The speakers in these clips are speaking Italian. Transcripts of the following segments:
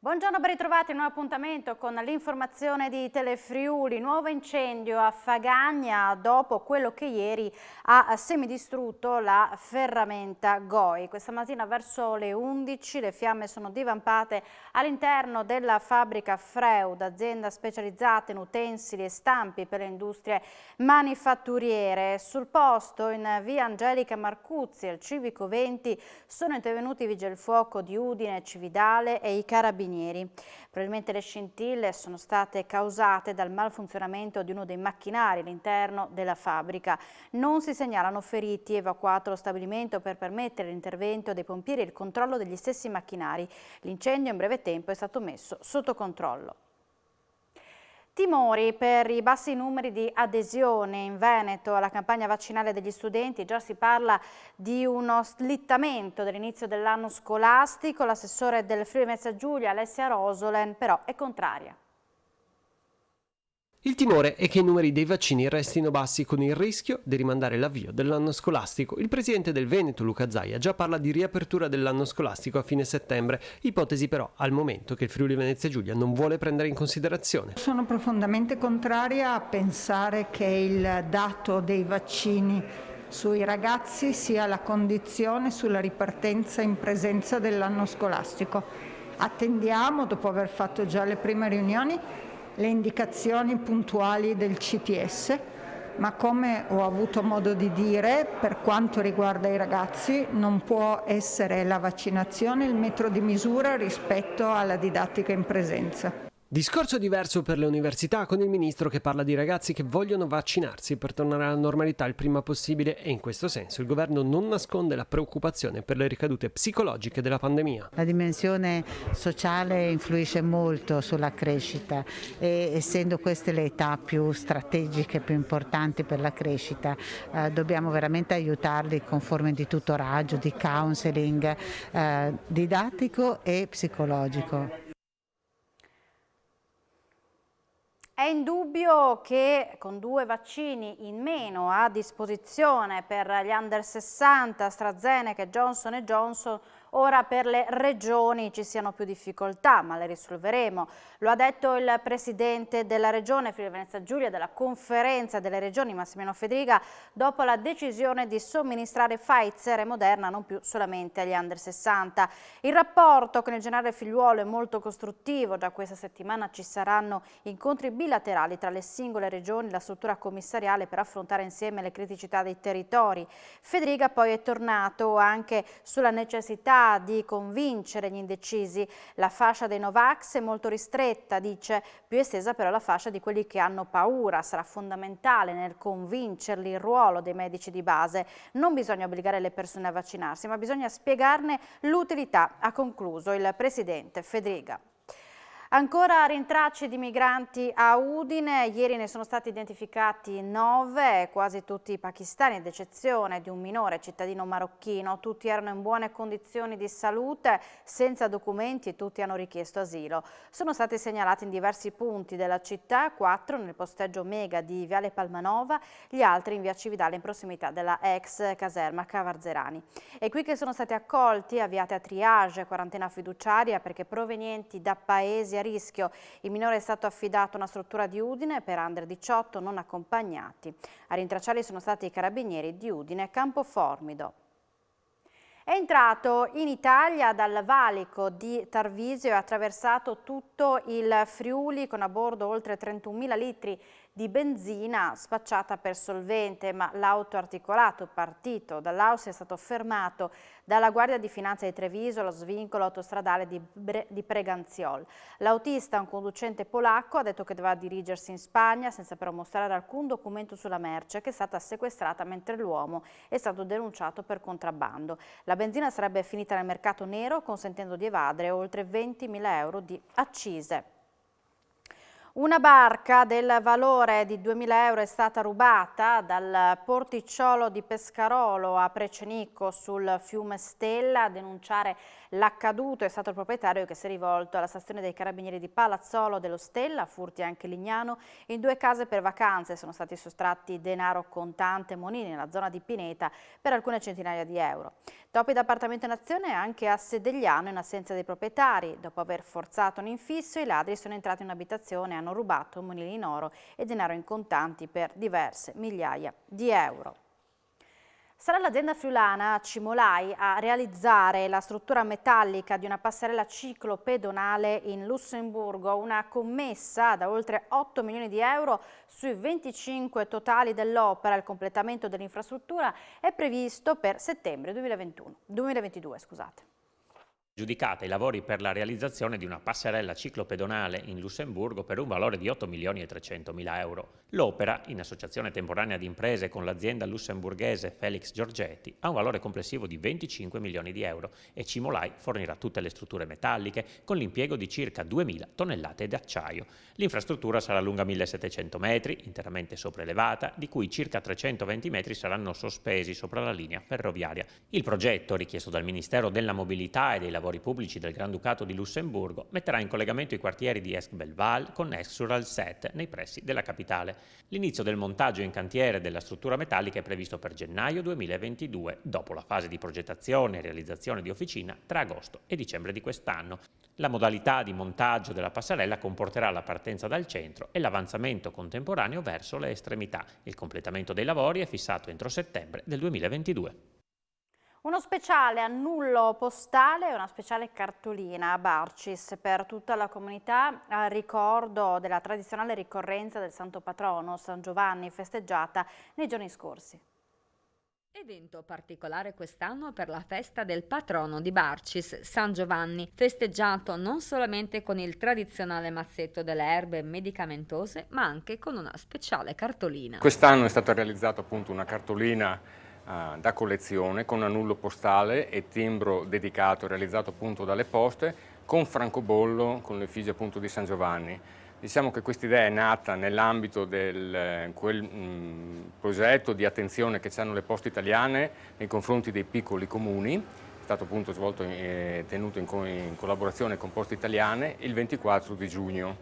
Buongiorno, ben ritrovati, nuovo appuntamento con l'informazione di Telefriuli. Nuovo incendio a Fagagna dopo quello che ieri ha semidistrutto la ferramenta Goi. Questa mattina verso le 11 le fiamme sono divampate all'interno della fabbrica Freud, azienda specializzata in utensili e stampi per le industrie manifatturiere. Sul posto, in via Angelica Marcuzzi, al Civico 20, sono intervenuti i vigili del fuoco di Udine, Cividale e i carabinieri. Probabilmente le scintille sono state causate dal malfunzionamento di uno dei macchinari all'interno della fabbrica. Non si segnalano feriti, evacuato lo stabilimento per permettere l'intervento dei pompieri e il controllo degli stessi macchinari. L'incendio in breve tempo è stato messo sotto controllo. Timori per i bassi numeri di adesione in Veneto alla campagna vaccinale degli studenti. Già si parla di uno slittamento dell'inizio dell'anno scolastico. L'assessore del Friuli Venezia Giulia, Alessia Rosolen, però è contraria. Il timore è che i numeri dei vaccini restino bassi, con il rischio di rimandare l'avvio dell'anno scolastico. Il presidente del Veneto, Luca Zaia, già parla di riapertura dell'anno scolastico a fine settembre, ipotesi però al momento che il Friuli Venezia Giulia non vuole prendere in considerazione. Sono profondamente contraria a pensare che il dato dei vaccini sui ragazzi sia la condizione sulla ripartenza in presenza dell'anno scolastico. Attendiamo, dopo aver fatto già le prime riunioni, le indicazioni puntuali del CTS, ma come ho avuto modo di dire, per quanto riguarda i ragazzi non può essere la vaccinazione il metro di misura rispetto alla didattica in presenza. Discorso diverso per le università, con il ministro che parla di ragazzi che vogliono vaccinarsi per tornare alla normalità il prima possibile, e in questo senso il governo non nasconde la preoccupazione per le ricadute psicologiche della pandemia. La dimensione sociale influisce molto sulla crescita e essendo queste le età più strategiche, più importanti per la crescita, dobbiamo veramente aiutarli con forme di tutoraggio, di counseling didattico e psicologico. È indubbio che con 2 vaccini in meno a disposizione per gli under 60, AstraZeneca e Johnson & Johnson, ora per le regioni ci siano più difficoltà, ma le risolveremo. Lo ha detto il presidente della regione Friuli Venezia Giulia della conferenza delle regioni, Massimiliano Fedriga, dopo la decisione di somministrare Pfizer e Moderna non più solamente agli under 60. Il rapporto con il generale Figliuolo è molto costruttivo. Già questa settimana ci saranno incontri bilaterali tra le singole regioni e la struttura commissariale per affrontare insieme le criticità dei territori. Fedriga poi è tornato anche sulla necessità di convincere gli indecisi. La fascia dei Novax è molto ristretta, dice, più estesa però la fascia di quelli che hanno paura. Sarà fondamentale nel convincerli il ruolo dei medici di base. Non bisogna obbligare le persone a vaccinarsi, ma bisogna spiegarne l'utilità, ha concluso il presidente Fedriga. Ancora rintracci di migranti a Udine, ieri ne sono stati identificati 9, quasi tutti pakistani, ad eccezione di un minore cittadino marocchino. Tutti erano in buone condizioni di salute, senza documenti e tutti hanno richiesto asilo. Sono stati segnalati in diversi punti della città, 4 nel posteggio Mega di Viale Palmanova, gli altri in via Cividale in prossimità della ex caserma Cavarzerani. E qui che sono stati accolti, avviate a triage, quarantena fiduciaria perché provenienti da paesi a rischio. Il minore è stato affidato a una struttura di Udine per under 18 non accompagnati. A rintracciarli sono stati i carabinieri di Udine e Campoformido. È entrato in Italia dal valico di Tarvisio e ha attraversato tutto il Friuli con a bordo oltre 31.000 litri di benzina spacciata per solvente, ma l'auto articolato partito dall'Austria è stato fermato dalla Guardia di Finanza di Treviso allo svincolo autostradale di Preganziol. L'autista, un conducente polacco, ha detto che doveva dirigersi in Spagna senza però mostrare alcun documento sulla merce, che è stata sequestrata mentre l'uomo è stato denunciato per contrabbando. La benzina sarebbe finita nel mercato nero, consentendo di evadere oltre 20.000 euro di accise. Una barca del valore di 2.000 euro è stata rubata dal porticciolo di Pescarolo a Precenicco sul fiume Stella. A denunciare l'accaduto è stato il proprietario, che si è rivolto alla stazione dei carabinieri di Palazzolo dello Stella, furti anche Lignano. In 2 case per vacanze sono stati sottratti denaro contante e monili nella zona di Pineta per alcune centinaia di euro. Topi d'appartamento in azione anche a Sedegliano in assenza dei proprietari. Dopo aver forzato un infisso, i ladri sono entrati in un'abitazione e hanno rubato monili in oro e denaro in contanti per diverse migliaia di euro. Sarà l'azienda friulana Cimolai a realizzare la struttura metallica di una passerella ciclopedonale in Lussemburgo, una commessa da oltre 8 milioni di euro sui 25 totali dell'opera. Il completamento dell'infrastruttura è previsto per settembre 2022. Giudicata i lavori per la realizzazione di una passerella ciclopedonale in Lussemburgo per un valore di 8.300.000 euro. L'opera, in associazione temporanea di imprese con l'azienda lussemburghese Felix Giorgetti, ha un valore complessivo di 25 milioni di euro e Cimolai fornirà tutte le strutture metalliche con l'impiego di circa 2.000 tonnellate di acciaio. L'infrastruttura sarà lunga 1.700 metri, interamente sopraelevata, di cui circa 320 metri saranno sospesi sopra la linea ferroviaria. Il progetto, richiesto dal Ministero della Mobilità e dei Lavori Pubblici del Granducato di Lussemburgo, metterà in collegamento i quartieri di Esch-Belval con Esch-sur-Alzette nei pressi della capitale. L'inizio del montaggio in cantiere della struttura metallica è previsto per gennaio 2022, dopo la fase di progettazione e realizzazione di officina tra agosto e dicembre di quest'anno. La modalità di montaggio della passerella comporterà la partenza dal centro e l'avanzamento contemporaneo verso le estremità. Il completamento dei lavori è fissato entro settembre del 2022. Uno speciale annullo postale e una speciale cartolina a Barcis per tutta la comunità a ricordo della tradizionale ricorrenza del Santo Patrono San Giovanni, festeggiata nei giorni scorsi. Evento particolare quest'anno per la festa del patrono di Barcis, San Giovanni, festeggiato non solamente con il tradizionale mazzetto delle erbe medicamentose, ma anche con una speciale cartolina. Quest'anno è stata realizzata appunto una cartolina da collezione con annullo postale e timbro dedicato realizzato appunto dalle poste con francobollo con l'effigie appunto di San Giovanni. Diciamo che questa idea è nata nell'ambito di quel progetto di attenzione che hanno le poste italiane nei confronti dei piccoli comuni, è stato appunto svolto e tenuto in collaborazione con Poste Italiane il 24 di giugno.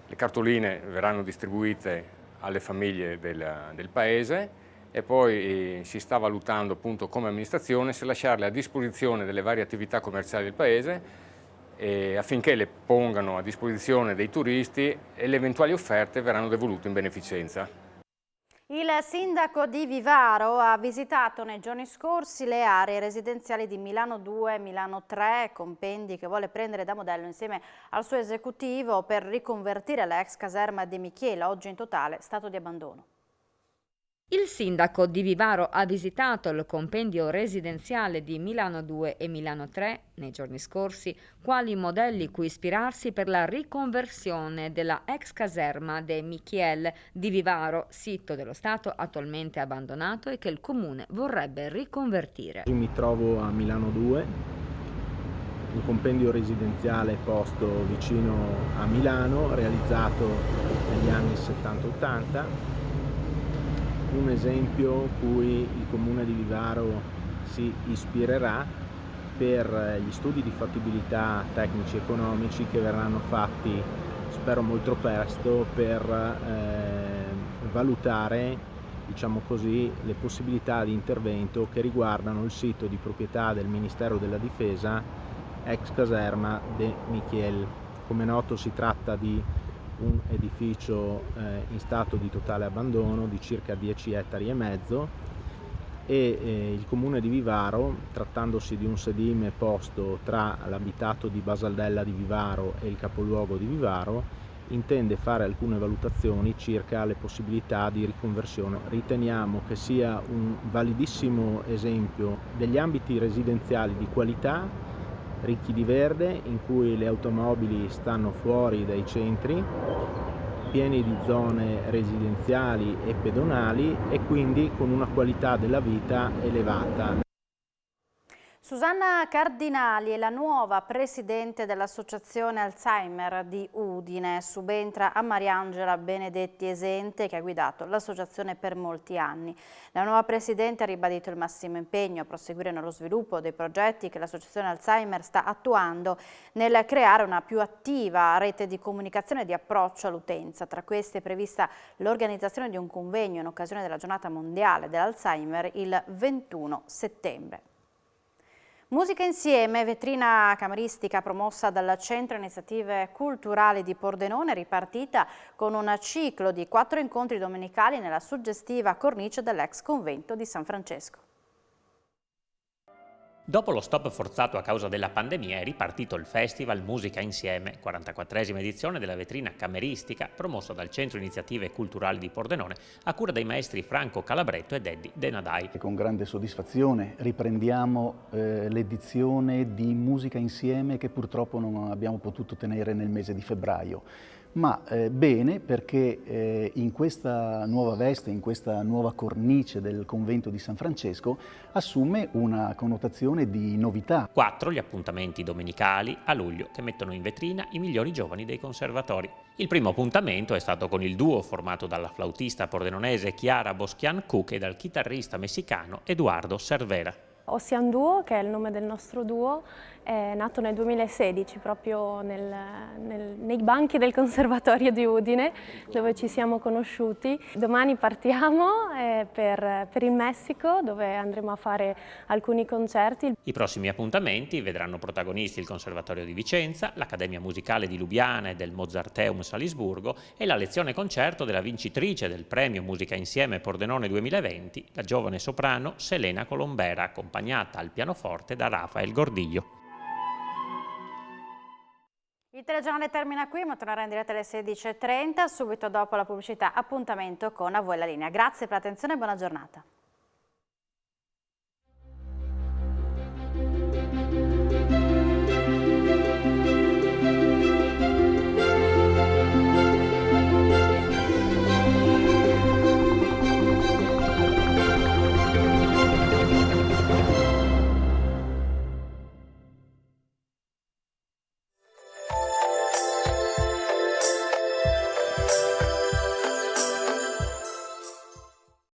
Le cartoline verranno distribuite alle famiglie del paese e poi si sta valutando appunto come amministrazione se lasciarle a disposizione delle varie attività commerciali del paese affinché le pongano a disposizione dei turisti e le eventuali offerte verranno devolute in beneficenza. Il sindaco di Vivaro ha visitato nei giorni scorsi le aree residenziali di Milano 2 e Milano 3, compendi che vuole prendere da modello insieme al suo esecutivo per riconvertire l'ex caserma De Michela, oggi in totale stato di abbandono. Il sindaco di Vivaro ha visitato il compendio residenziale di Milano 2 e Milano 3 nei giorni scorsi, quali modelli cui ispirarsi per la riconversione della ex caserma De Michiel di Vivaro, sito dello Stato attualmente abbandonato e che il comune vorrebbe riconvertire. Mi trovo a Milano 2, un compendio residenziale posto vicino a Milano, realizzato negli anni 70-80. Un esempio cui il comune di Vivaro si ispirerà per gli studi di fattibilità tecnici e economici che verranno fatti, spero molto presto, per valutare, diciamo così, le possibilità di intervento che riguardano il sito di proprietà del Ministero della Difesa, ex caserma De Michiel. Come noto si tratta di un edificio in stato di totale abbandono di circa 10 ettari e mezzo e il comune di Vivaro, trattandosi di un sedime posto tra l'abitato di Basaldella di Vivaro e il capoluogo di Vivaro, intende fare alcune valutazioni circa le possibilità di riconversione. Riteniamo che sia un validissimo esempio degli ambiti residenziali di qualità ricchi di verde, in cui le automobili stanno fuori dai centri, pieni di zone residenziali e pedonali e quindi con una qualità della vita elevata. Susanna Cardinali è la nuova presidente dell'Associazione Alzheimer di Udine. Subentra a Mariangela Benedetti Esente, che ha guidato l'associazione per molti anni. La nuova presidente ha ribadito il massimo impegno a proseguire nello sviluppo dei progetti che l'Associazione Alzheimer sta attuando nel creare una più attiva rete di comunicazione e di approccio all'utenza. Tra queste è prevista l'organizzazione di un convegno in occasione della Giornata Mondiale dell'Alzheimer il 21 settembre. Musica insieme, vetrina cameristica promossa dal Centro Iniziative Culturali di Pordenone, ripartita con un ciclo di 4 incontri domenicali nella suggestiva cornice dell'ex convento di San Francesco. Dopo lo stop forzato a causa della pandemia è ripartito il Festival Musica Insieme, 44esima edizione della vetrina cameristica promossa dal Centro Iniziative Culturali di Pordenone a cura dei maestri Franco Calabretto ed Eddie Denadai. Con grande soddisfazione riprendiamo l'edizione di Musica Insieme che purtroppo non abbiamo potuto tenere nel mese di febbraio. Ma bene, perché in questa nuova veste, in questa nuova cornice del convento di San Francesco assume una connotazione di novità. 4 gli appuntamenti domenicali a luglio che mettono in vetrina i migliori giovani dei conservatori. Il primo appuntamento è stato con il duo formato dalla flautista pordenonese Chiara Boschian-Cook e dal chitarrista messicano Eduardo Cervera. Ocean Duo, che è il nome del nostro duo, è nato nel 2016 proprio nei banchi del Conservatorio di Udine, dove ci siamo conosciuti. Domani partiamo per il Messico, dove andremo a fare alcuni concerti. I prossimi appuntamenti vedranno protagonisti il Conservatorio di Vicenza, l'Accademia Musicale di Lubiana e del Mozarteum Salisburgo e la lezione concerto della vincitrice del premio Musica Insieme Pordenone 2020, la giovane soprano Selena Colombera, accompagnata al pianoforte da Rafael Gordiglio. Il telegiornale termina qui, ma tornerà in diretta alle 16:30, subito dopo la pubblicità. Appuntamento con A Voi la Linea. Grazie per l'attenzione e buona giornata.